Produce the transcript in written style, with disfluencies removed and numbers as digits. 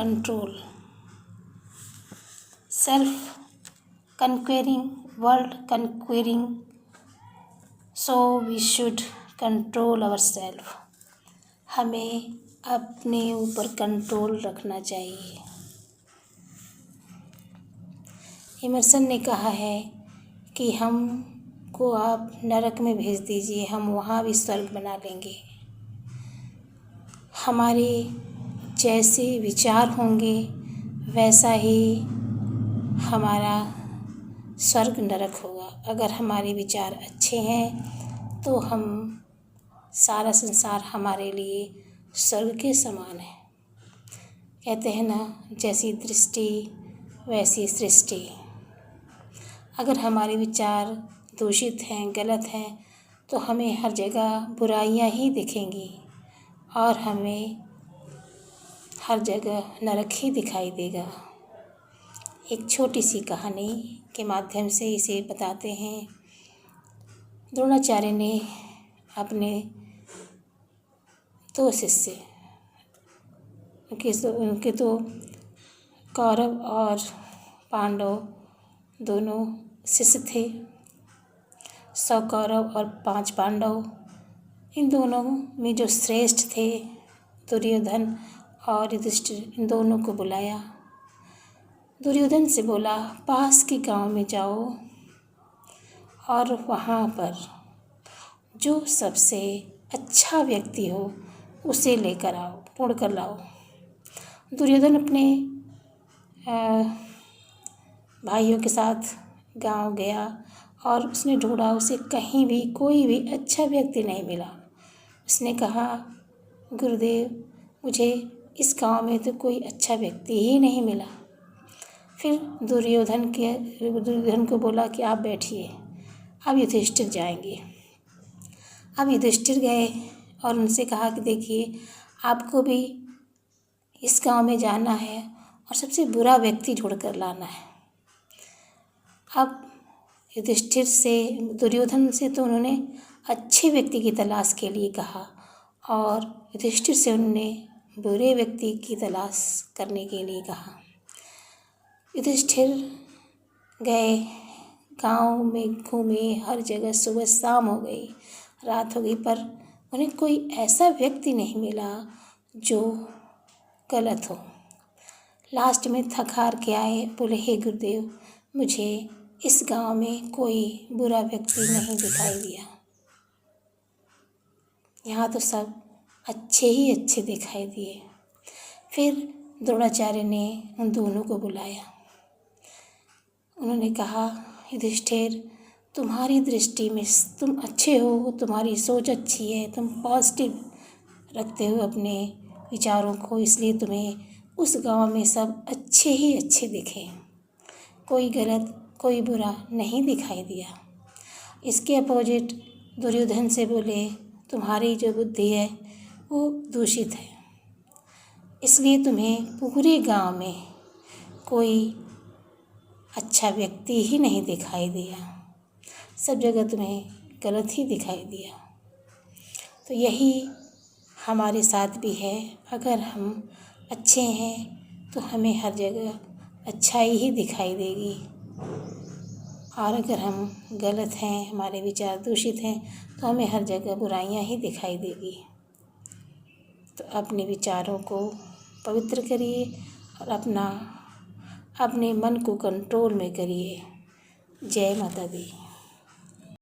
control. Self-conquering, world-conquering, so we should control ourselves. हमें अपने ऊपर कंट्रोल रखना चाहिए। इमर्सन ने कहा है कि हमको आप नरक में भेज दीजिए, हम वहाँ भी स्वर्ग बना लेंगे। हमारे जैसे विचार होंगे वैसा ही हमारा स्वर्ग नरक होगा। अगर हमारे विचार अच्छे हैं तो हम सारा संसार हमारे लिए स्वर्ग के समान है। कहते हैं ना, जैसी दृष्टि वैसी सृष्टि। अगर हमारे विचार दूषित हैं, गलत हैं, तो हमें हर जगह बुराइयां ही दिखेंगी और हमें हर जगह नरक ही दिखाई देगा। एक छोटी सी कहानी के माध्यम से इसे बताते हैं। द्रोणाचार्य ने अपने 2 शिष्य, उनके 2 कौरव और पांडव दोनों शिष्य थे। 100 कौरव और 5 पांडव। इन दोनों में जो श्रेष्ठ थे दुर्योधन और युधिष्ठिर, इन दोनों को बुलाया। दुर्योधन से बोला, पास के गांव में जाओ और वहाँ पर जो सबसे अच्छा व्यक्ति हो उसे लेकर आओ, ढूंढ कर लाओ। दुर्योधन अपने भाइयों के साथ गांव गया और उसने ढूंढा, उसे कहीं भी कोई भी अच्छा व्यक्ति नहीं मिला। उसने कहा, गुरुदेव, मुझे इस गांव में तो कोई अच्छा व्यक्ति ही नहीं मिला। फिर दुर्योधन को बोला कि आप बैठिए, अब युधिष्ठिर जाएंगे। अब युधिष्ठिर गए और उनसे कहा कि देखिए, आपको भी इस गांव में जाना है और सबसे बुरा व्यक्ति ढूंढ कर लाना है। अब युधिष्ठिर से, दुर्योधन से तो उन्होंने अच्छे व्यक्ति की तलाश के लिए कहा और युधिष्ठिर से उन्होंने बुरे व्यक्ति की तलाश करने के लिए कहा। युधिष्ठिर गए, गांव में घूमे, हर जगह। सुबह शाम हो गई, रात हो गई, पर उन्हें कोई ऐसा व्यक्ति नहीं मिला जो गलत हो। लास्ट में थक हार के आए, बोले, हे गुरुदेव, मुझे इस गांव में कोई बुरा व्यक्ति नहीं दिखाई दिया। यहाँ तो सब अच्छे ही अच्छे दिखाई दिए। फिर द्रोणाचार्य ने उन दोनों को बुलाया। उन्होंने कहा, युधिष्ठिर, तुम्हारी दृष्टि में तुम अच्छे हो, तुम्हारी सोच अच्छी है, तुम पॉजिटिव रखते हो अपने विचारों को, इसलिए तुम्हें उस गांव में सब अच्छे ही अच्छे दिखे, कोई गलत कोई बुरा नहीं दिखाई दिया। इसके अपोजिट दुर्योधन से बोले, तुम्हारी जो बुद्धि है वो दूषित है, इसलिए तुम्हें पूरे गांव में कोई अच्छा व्यक्ति ही नहीं दिखाई दिया, सब जगह तुम्हें गलत ही दिखाई दिया। तो यही हमारे साथ भी है। अगर हम अच्छे हैं तो हमें हर जगह अच्छाई ही दिखाई देगी, और अगर हम गलत हैं, हमारे विचार दूषित हैं, तो हमें हर जगह बुराइयां ही दिखाई देगी। तो अपने विचारों को पवित्र करिए और अपने मन को कंट्रोल में करिए। जय माता दी।